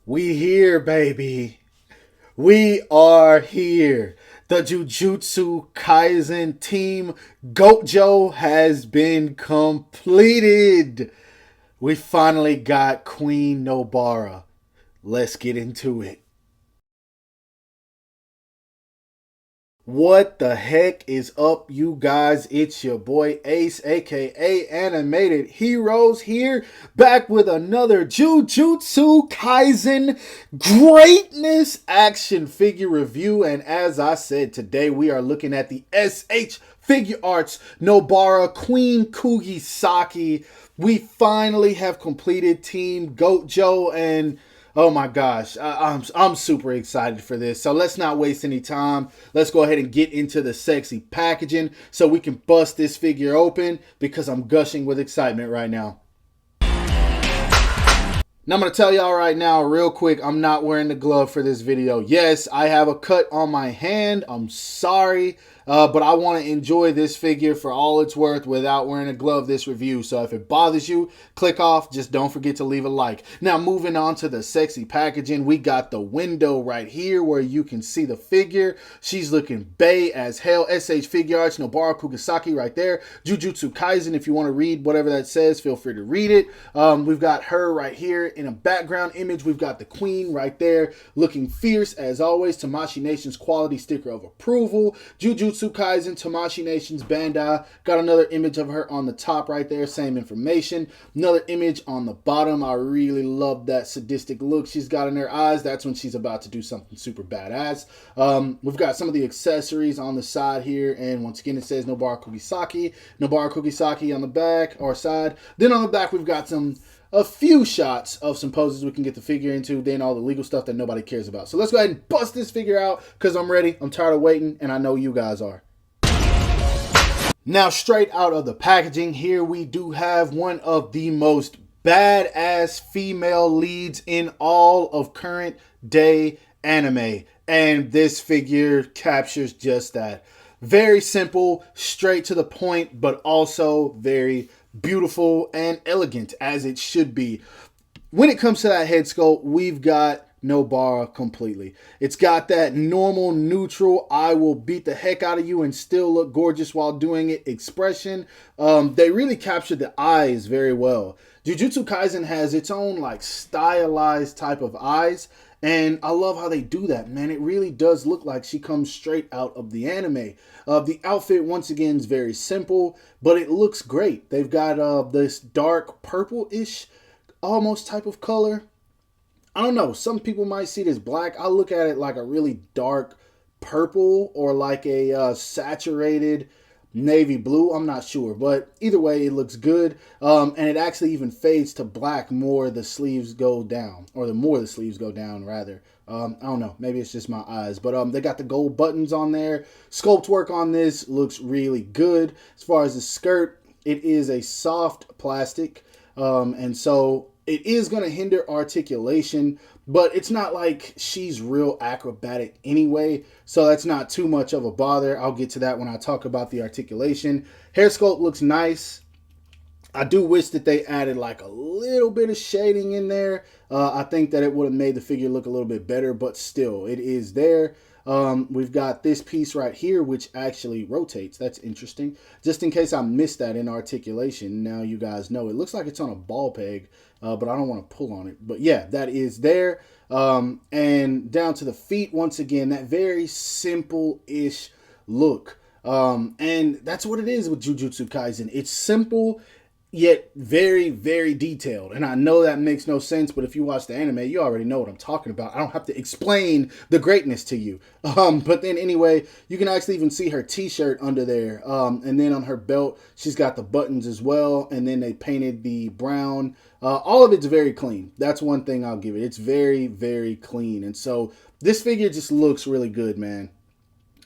We here, baby. We are here. The Jujutsu Kaisen team Gojo has been completed. We finally got Queen Nobara. Let's get into it. What the heck is up, you guys? It's your boy Ace, aka Animated Heroes, here, back with another Jujutsu Kaisen greatness action figure review. And as I said, today we are looking at the SH Figuarts Nobara Queen Kugisaki. We finally have completed Team Gojo, and oh my gosh, I'm super excited for this. So let's not waste any time. Let's go ahead and get into the sexy packaging so we can bust this figure open because I'm gushing with excitement right now. Now I'm going to tell y'all right now real quick, I'm not wearing the glove for this video. Yes, I have a cut on my hand. I'm sorry. But I want to enjoy this figure for all it's worth without wearing a glove this review. So if it bothers you, click off. Just don't forget to leave a like. Now moving on to the sexy packaging, we got the window right here where you can see the figure. She's looking bae as hell. SH Figuarts Nobara Kugisaki right there. Jujutsu Kaisen, if you want to read whatever that says, feel free to read it. We've got her right here in a background image. We've got the queen right there looking fierce as always. Tamashii Nation's quality sticker of approval. Jujutsu Kaisen, Tamashii Nation's Bandai. Got another image of her on the top right there, same information. Another image on the bottom. I really love that sadistic look she's got in her eyes. That's when she's about to do something super badass. We've got some of the accessories on the side here, and once again it says Nobara Kugisaki on the back or side. Then on the back we've got a few shots of some poses we can get the figure into, then all the legal stuff that nobody cares about. So let's go ahead and bust this figure out because I'm ready. I'm tired of waiting, and I know you guys are. Now, straight out of the packaging, here we do have one of the most badass female leads in all of current day anime. And this figure captures just that. Very simple, straight to the point, but also very beautiful and elegant as it should be. When it comes to that head sculpt, we've got Nobara completely. It's got that normal, neutral, I will beat the heck out of you and still look gorgeous while doing it expression. They really captured the eyes very well. Jujutsu Kaisen has its own like stylized type of eyes, and I love how they do that, man. It really does look like she comes straight out of the anime. The outfit, once again, is very simple, but it looks great. They've got this dark purple-ish almost type of color. I don't know. Some people might see it as black. I look at it like a really dark purple or like a saturated navy blue. I'm not sure, but either way, it looks good. And it actually even fades to black more the sleeves go down, or the more the sleeves go down, rather. I don't know. Maybe it's just my eyes, but they got the gold buttons on there. Sculpt work on this looks really good. As far as the skirt, it is a soft plastic, and so it is going to hinder articulation, but it's not like she's real acrobatic anyway, so that's not too much of a bother. I'll get to that when I talk about the articulation. Hair sculpt looks nice. I do wish that they added like a little bit of shading in there. I think that it would have made the figure look a little bit better, but still, it is there. We've got this piece right here, which actually rotates. That's interesting. Just in case I missed that in articulation, now you guys know. It looks like it's on a ball peg, but I don't want to pull on it. But yeah, that is there. And down to the feet, once again, that very simple-ish look. And that's what it is with Jujutsu Kaisen. It's simple, yet very, very detailed. And I know that makes no sense, but if you watch the anime, you already know what I'm talking about. I don't have to explain the greatness to you. But then anyway, you can actually even see her t-shirt under there. And then on her belt, she's got the buttons as well. And then they painted the brown. All of it's very clean. That's one thing I'll give it. It's very, very clean. And so this figure just looks really good, man.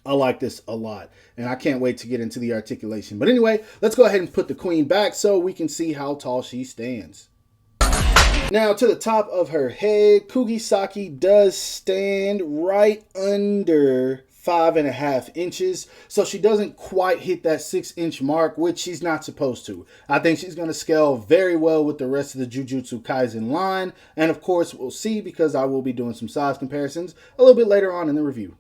I like this a lot, and I can't wait to get into the articulation. But anyway, let's go ahead and put the queen back so we can see how tall she stands. Now, to the top of her head, Kugisaki does stand right under 5.5 inches. So she doesn't quite hit that 6-inch mark, which she's not supposed to. I think she's going to scale very well with the rest of the Jujutsu Kaisen line. And of course, we'll see because I will be doing some size comparisons a little bit later on in the review.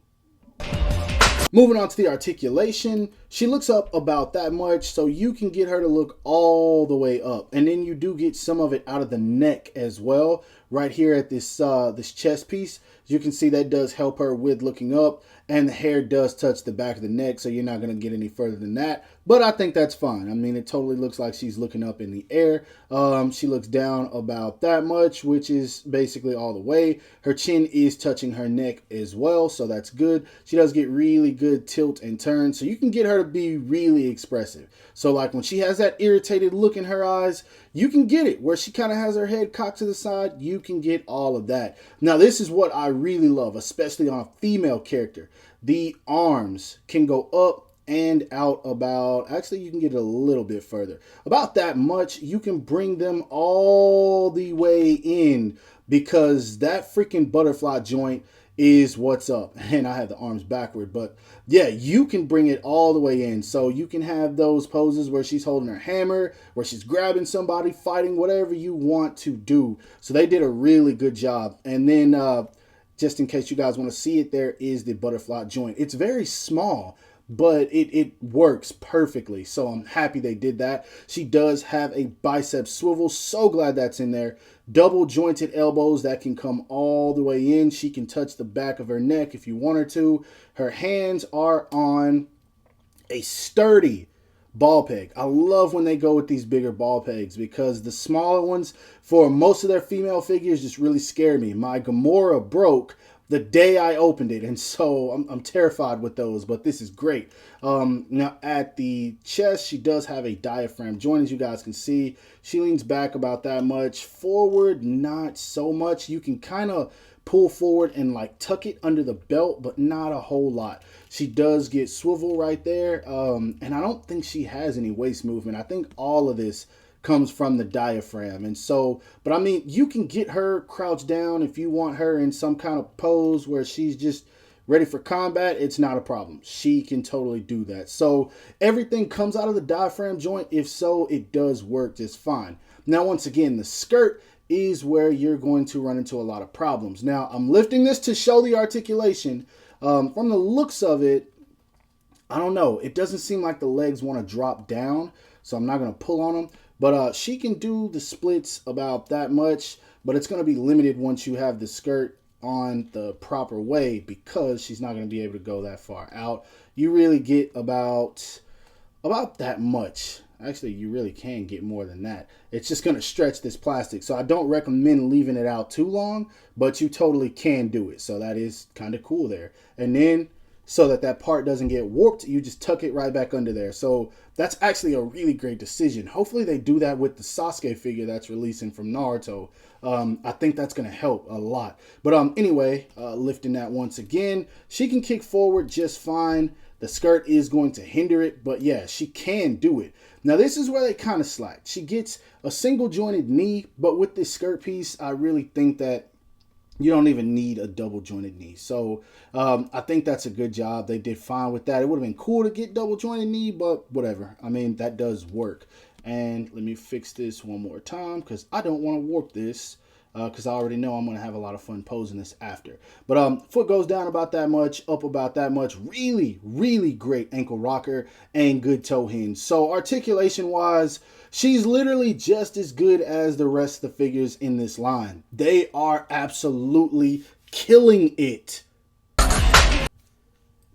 Moving on to the articulation, she looks up about that much, so you can get her to look all the way up. And then you do get some of it out of the neck as well. Right here at this this chest piece, you can see that does help her with looking up. And the hair does touch the back of the neck, so you're not going to get any further than that. But I think that's fine. I mean, it totally looks like she's looking up in the air. She looks down about that much, which is basically all the way. Her chin is touching her neck as well, so that's good. She does get really good tilt and turn, so you can get her to be really expressive. So like when she has that irritated look in her eyes, you can get it. Where she kind of has her head cocked to the side, you can get all of that. Now, this is what I really love, especially on a female character. The arms can go up and out about, actually you can get it a little bit further. About that much, you can bring them all the way in because that freaking butterfly joint is what's up. And I have the arms backward, but yeah, you can bring it all the way in. So you can have those poses where she's holding her hammer, where she's grabbing somebody, fighting, whatever you want to do. So they did a really good job. And then just in case you guys want to see it, there is the butterfly joint. It's very small, but it works perfectly. So I'm happy they did that. She does have a bicep swivel. So glad that's in there. Double jointed elbows that can come all the way in. She can touch the back of her neck if you want her to. Her hands are on a sturdy ball peg. I love when they go with these bigger ball pegs because the smaller ones for most of their female figures just really scare me. My Gamora broke the day I opened it, and so I'm terrified with those, but this is great. Now at the chest, she does have a diaphragm joint, as you guys can see. She leans back about that much. Forward, not so much. You can kind of pull forward and like tuck it under the belt, but not a whole lot. She does get swivel right there, and I don't think she has any waist movement. I think all of this comes from the diaphragm. And so, but I mean, you can get her crouched down if you want her in some kind of pose where she's just ready for combat. It's not a problem. She can totally do that. So everything comes out of the diaphragm joint. If so, it does work just fine. Now, once again, the skirt is where you're going to run into a lot of problems. Now, I'm lifting this to show the articulation. From the looks of it, I don't know. It doesn't seem like the legs want to drop down, so I'm not going to pull on them. But she can do the splits about that much, but it's going to be limited once you have the skirt on the proper way because she's not going to be able to go that far out. You really get about that much. Actually, you really can get more than that. It's just going to stretch this plastic. So I don't recommend leaving it out too long, but you totally can do it. So that is kind of cool there. And then so that part doesn't get warped, you just tuck it right back under there. So that's actually a really great decision. Hopefully they do that with the Sasuke figure that's releasing from Naruto. I think that's going to help a lot. But anyway, lifting that once again, she can kick forward just fine. The skirt is going to hinder it, but yeah, she can do it. Now, this is where they kind of slack. She gets a single jointed knee, but with this skirt piece, I really think that you don't even need a double jointed knee. So I think that's a good job. They did fine with that. It would have been cool to get double jointed knee, but whatever. I mean, that does work. And let me fix this one more time because I don't want to warp this because I already know I'm going to have a lot of fun posing this after. But foot goes down about that much, up about that much. Really, really great ankle rocker and good toe hinge. So articulation-wise, she's literally just as good as the rest of the figures in this line. They are absolutely killing it.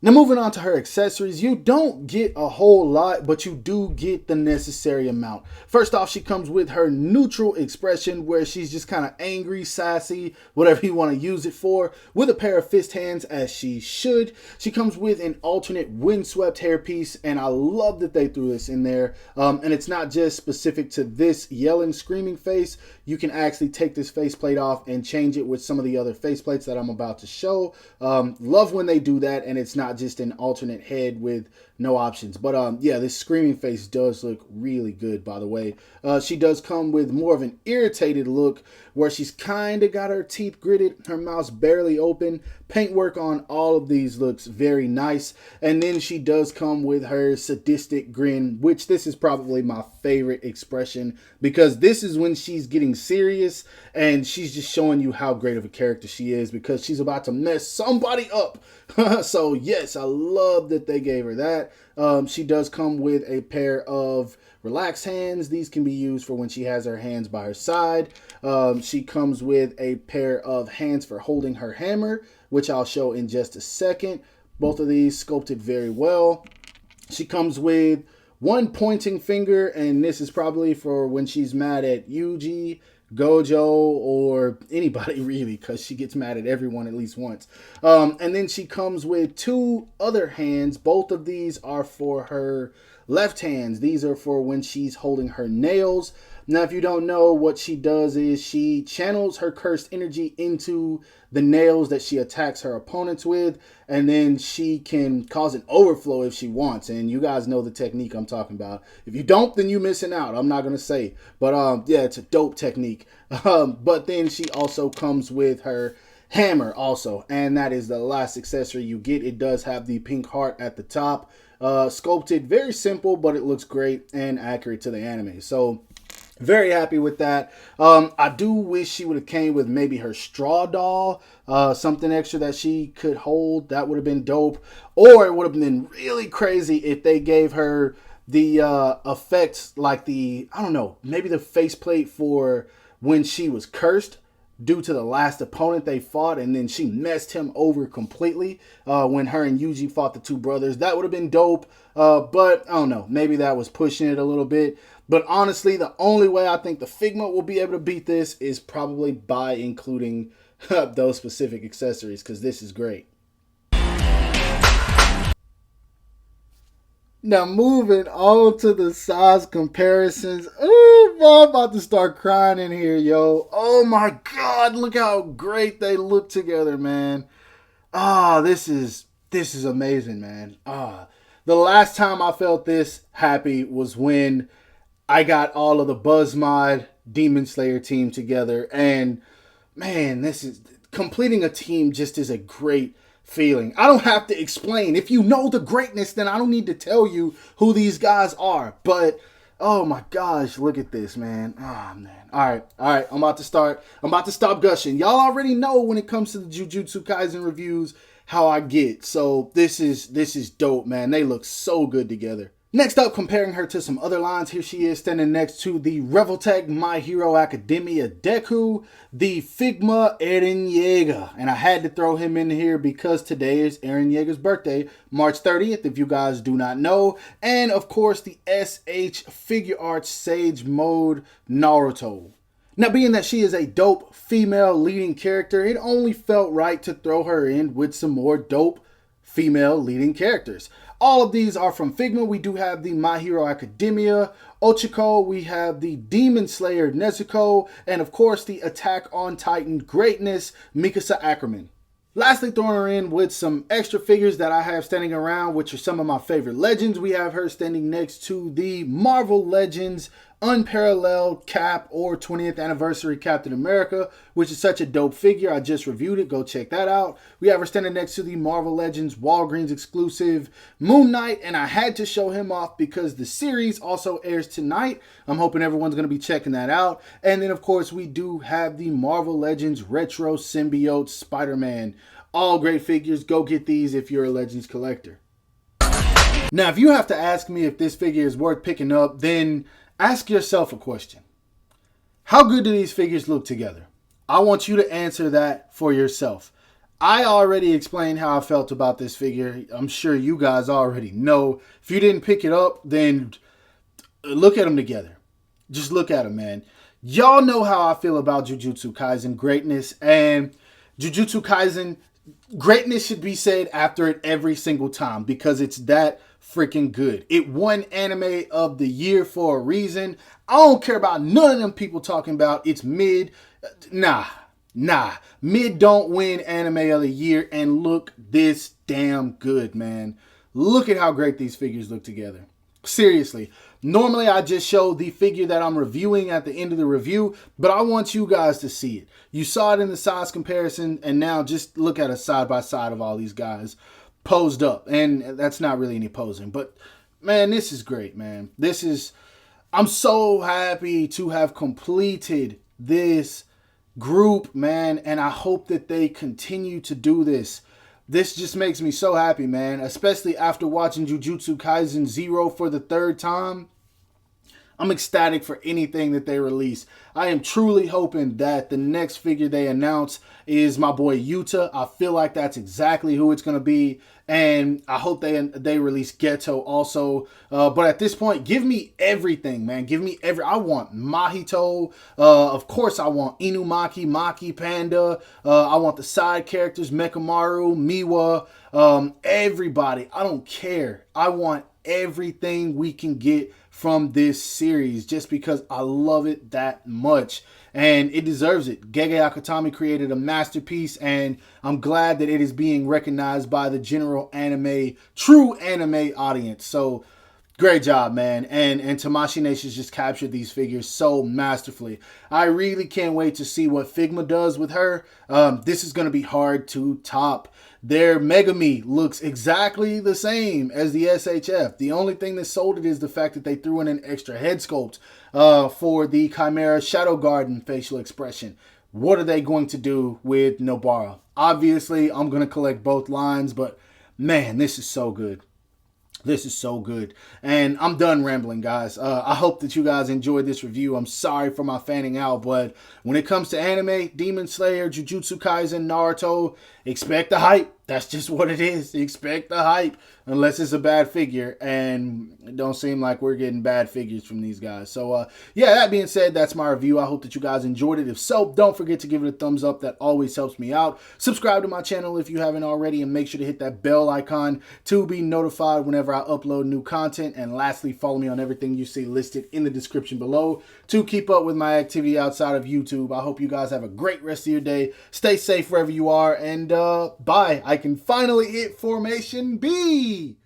Now, moving on to her accessories, you don't get a whole lot, but you do get the necessary amount. First off, she comes with her neutral expression where she's just kind of angry, sassy, whatever you want to use it for, with a pair of fist hands as she should. She comes with an alternate windswept hairpiece, and I love that they threw this in there. And it's not just specific to this yelling, screaming face. You can actually take this faceplate off and change it with some of the other faceplates that I'm about to show. Love when they do that, and it's not not just an alternate head with no options. But yeah, this screaming face does look really good, by the way. She does come with more of an irritated look where she's kind of got her teeth gritted, her mouth's barely open. Paintwork on all of these looks very nice. And then she does come with her sadistic grin, which this is probably my favorite expression because this is when she's getting serious and she's just showing you how great of a character she is because she's about to mess somebody up. So yes, I love that they gave her that. She does come with a pair of relaxed hands. These can be used for when she has her hands by her side. She comes with a pair of hands for holding her hammer, which I'll show in just a second. Both of these sculpted very well. She comes with one pointing finger, and this is probably for when she's mad at Yuji, Gojo, or anybody really, because she gets mad at everyone at least once. And then she comes with two other hands. Both of these are for her left hands. These are for when she's holding her nails. Now, if you don't know, what she does is she channels her cursed energy into the nails that she attacks her opponents with, and then she can cause an overflow if she wants. And you guys know the technique I'm talking about. If you don't, then you're missing out. I'm not going to say. But yeah, it's a dope technique. But then she also comes with her hammer also, and that is the last accessory you get. It does have the pink heart at the top. Sculpted, very simple, but it looks great and accurate to the anime. So very happy with that. I do wish she would have came with maybe her straw doll, something extra that she could hold. That would have been dope. Or it would have been really crazy if they gave her the effects like the, I don't know, maybe the faceplate for when she was cursed due to the last opponent they fought, and then she messed him over completely when her and Yuji fought the two brothers. That would have been dope, but I don't know. Maybe that was pushing it a little bit. But honestly, the only way I think the Figma will be able to beat this is probably by including those specific accessories, because this is great. Now, moving on to the size comparisons. Oh, I'm about to start crying in here, yo. Oh my God, look how great they look together, man. This is amazing, man. The last time I felt this happy was when I got all of the Buzzmod Demon Slayer team together. And man, this is completing a team just is a great feeling. I don't have to explain. If you know the greatness, then I don't need to tell you who these guys are. But oh my gosh, look at this, man. Oh man. All right. I'm about to stop gushing. Y'all already know when it comes to the Jujutsu Kaisen reviews how I get. So this is dope, man. They look so good together. Next up, comparing her to some other lines, here she is standing next to the Revoltech My Hero Academia Deku, the Figma Eren Yeager. And I had to throw him in here because today is Eren Yeager's birthday, March 30th, if you guys do not know. And of course, the SH Figuarts Sage Mode Naruto. Now, being that she is a dope female leading character, it only felt right to throw her in with some more dope female leading characters. All of these are from Figma. We do have the My Hero Academia Ochiko, we have the Demon Slayer Nezuko, and of course the Attack on Titan greatness Mikasa Ackerman. Lastly, throwing her in with some extra figures that I have standing around, which are some of my favorite legends. We have her standing next to the Marvel Legends Unparalleled Cap or 20th Anniversary Captain America, which is such a dope figure. I just reviewed it. Go check that out. We have her standing next to the Marvel Legends Walgreens exclusive Moon Knight, and I had to show him off because the series also airs tonight. I'm hoping everyone's going to be checking that out. And then, of course, we do have the Marvel Legends Retro Symbiote Spider-Man. All great figures. Go get these if you're a Legends collector. Now, if you have to ask me if this figure is worth picking up, then ask yourself a question. How good do these figures look together? I want you to answer that for yourself. I already explained how I felt about this figure. I'm sure you guys already know. If you didn't pick it up, then look at them together. Just look at them, man. Y'all know how I feel about Jujutsu Kaisen greatness, and Jujutsu Kaisen greatness should be said after it every single time because it's that freaking good. It won anime of the year for a reason. I don't care about none of them people talking about it's mid. Nah, Nah, mid don't win anime of the year, and look this damn good, man. Look at how great these figures look together. Seriously. Normally, I just show the figure that I'm reviewing at the end of the review, but I want you guys to see it. You saw it in the size comparison, and now just look at a side by side of all these guys posed up. And that's not really any posing, but man, this is great, man. I'm so happy to have completed this group, man, and I hope that they continue to do this. This just makes me so happy, man, especially after watching Jujutsu Kaisen 0 for the third time. I'm ecstatic for anything that they release. I am truly hoping that the next figure they announce is my boy Yuta. I feel like that's exactly who it's going to be. And I hope they release Geto also. But at this point, give me everything, man. I want Mahito. Of course, I want Inumaki, Maki, Panda. I want the side characters, Mekamaru, Miwa, everybody. I don't care. I want everything we can get from this series just because I love it that much. And it deserves it. Gege Akutami created a masterpiece, and I'm glad that it is being recognized by the general true anime audience. So, great job, man. And Tamashii Nations just captured these figures so masterfully. I really can't wait to see what Figma does with her. This is going to be hard to top. Their Megami looks exactly the same as the SHF. The only thing that sold it is the fact that they threw in an extra head sculpt for the Chimera Shadow Garden facial expression. What are they going to do with Nobara? Obviously, I'm going to collect both lines, but man, this is so good. This is so good. And I'm done rambling, guys. I hope that you guys enjoyed this review. I'm sorry for my fanning out, but when it comes to anime, Demon Slayer, Jujutsu Kaisen, Naruto, expect the hype. That's just what it is. Expect the hype. Unless it's a bad figure. And it don't seem like we're getting bad figures from these guys. So, yeah, that being said, that's my review. I hope that you guys enjoyed it. If so, don't forget to give it a thumbs up. That always helps me out. Subscribe to my channel if you haven't already. And make sure to hit that bell icon to be notified whenever I upload new content. And lastly, follow me on everything you see listed in the description below to keep up with my activity outside of YouTube. I hope you guys have a great rest of your day. Stay safe wherever you are. And bye. I can finally hit Formation B.